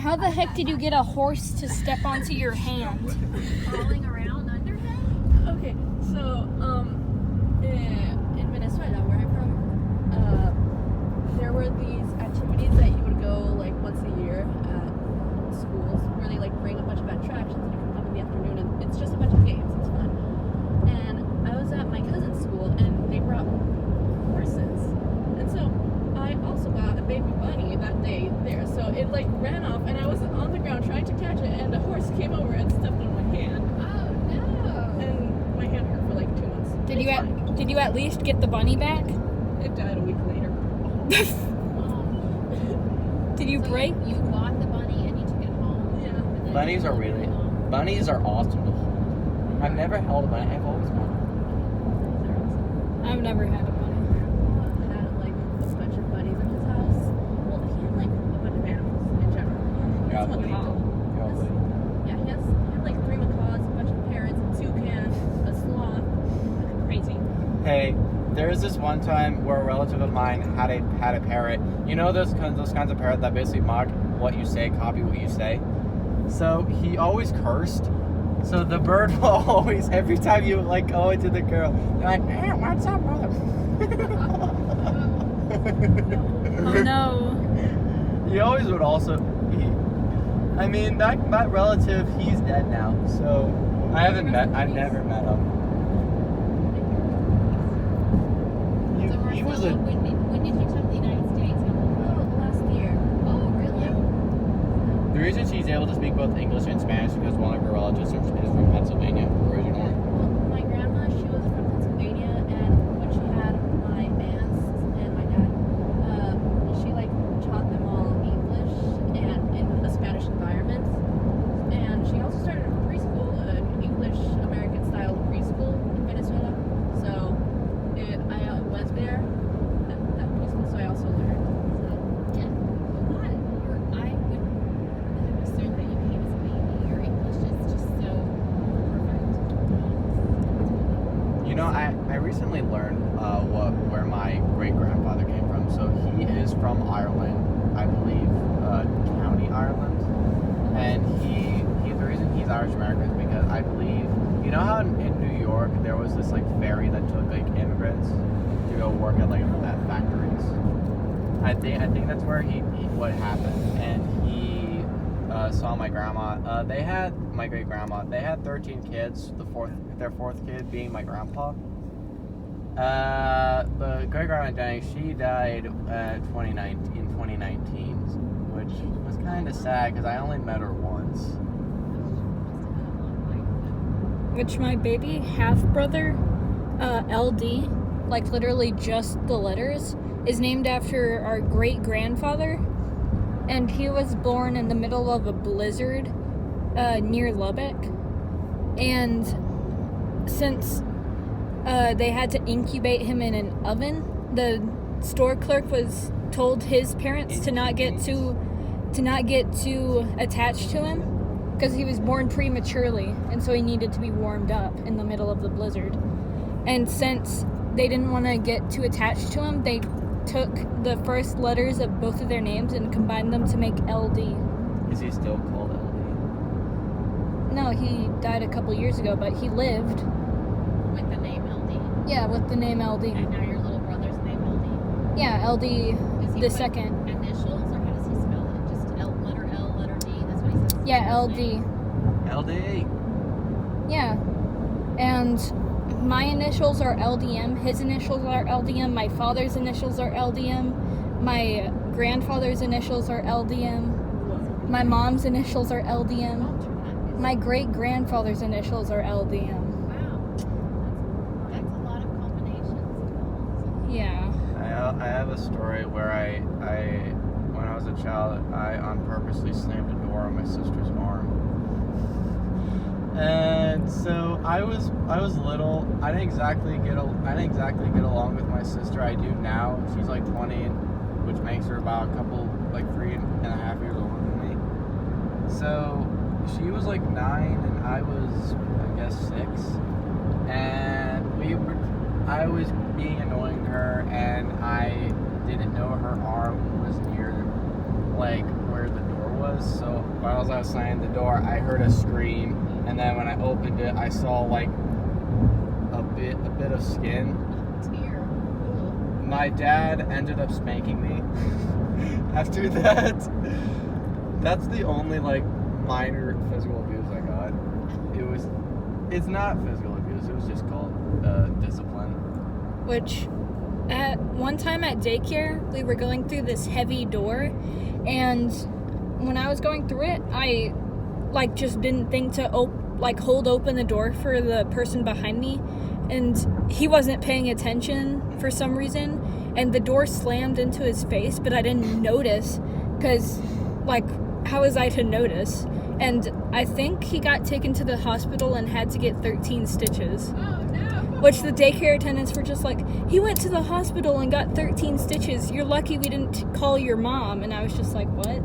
How the heck did you get a horse to step onto your hand? Crawling around under him? Okay, so in Venezuela, where I'm from, there were these activities that you would go like once a year at schools, where they like bring a bunch of attractions and you can come in the afternoon, and it's just a bunch of games. It's fun. And I was at my cousin's school, and they brought horses, and so I also got a baby bunny that day there. So it like ran off, and I was on the ground trying to catch it, and a horse came over and stepped on my hand. Oh no. And my hand hurt for like 2 months. Did you at least get the bunny back? It died a week later. Did you So break? You bought the bunny and you took it home? Yeah. And then Bunnies you are took really, it home? bunnies are awesome to hold. I've never held a bunny. I've always wanted. I've never had a bunny. Had like a bunch of bunnies in his house. Well, he had like a bunch of animals in general. He has a macaw. Yeah, he had like 3 macaws, a bunch of parrots, a toucan, a sloth. Like crazy. Hey, there was this one time where a relative of mine had a parrot. You know those kinds of parrots that basically mock what you say, copy what you say. So he always cursed. So the bird will always, every time you like go into the girl, they're like, "Hey, what's up, brother?" Oh no. He always would also. I mean, that relative, he's dead now. So I've never met him. So He was Marcelo, a. when did you come to the United States? Last year. Oh, really? The reason she's able to speak both English and Spanish is because one of her relatives is from Pennsylvania originally. Well, my grandma, she was from Pennsylvania, and when she had my aunts and my dad, she like taught them all English and in a Spanish environment. And she also started a preschool, an English American style preschool in Venezuela. So I was there at that preschool, so I also learned. So. Yeah. I would have assumed that you came as a baby. Your English is just so perfect. You know, I recently learned where my great grandfather came from. So he is from Ireland, I believe, County Ireland, and the reason he's Irish American is because I believe, you know how in New York there was this like ferry that took like immigrants to go work at like at factories. I think that's where what happened, and he saw my grandma. They had my great grandma. They had 13 kids. Their fourth kid being my grandpa. The great grandma Jenny, she died in 2019, which was kind of sad because I only met her once. Which my baby half-brother, LD, like literally just the letters, is named after our great-grandfather. And he was born in the middle of a blizzard near Lubbock. And since they had to incubate him in an oven, the store clerk was told his parents to not get too attached to him because he was born prematurely, and so he needed to be warmed up in the middle of the blizzard. And since they didn't want to get too attached to him, they took the first letters of both of their names and combined them to make LD. Is he still called LD? No, he died a couple years ago, but he lived. With the name LD. Yeah, with the name LD. And now your little brother's name LD. Yeah, LD Does he the put second. initials, or how does he spell it? Just letter L, letter D? That's what he says. Yeah, LD. LD. Yeah. And my initials are LDM, his initials are LDM, my father's initials are LDM, my grandfather's initials are LDM, my mom's initials are LDM, my great-grandfather's initials are LDM. Wow. That's a lot of combinations. Yeah. I have a story where when I was a child, I purposely slammed a door on my sister's arm. And so I was little. I didn't exactly get along with my sister. I do now. She's like 20, which makes her about 3.5 years older than me. So she was like 9 and I was, I guess, 6. And I was being annoying to her, and I didn't know her arm was near like where the door was. So while I was outside the door, I heard a scream, and then when I opened it, I saw like a bit of skin. Dear. Ugh. My dad ended up spanking me after that. That's the only like minor physical abuse I got. It's not physical abuse. It was just called discipline. Which, at one time at daycare, we were going through this heavy door, and when I was going through it, I like just didn't think to hold open the door for the person behind me, and he wasn't paying attention for some reason, and the door slammed into his face, but I didn't notice, because like, how was I to notice? And I think he got taken to the hospital and had to get 13 stitches. Oh no. Which the daycare attendants were just like, he went to the hospital and got 13 stitches. You're lucky we didn't call your mom. And I was just like, what?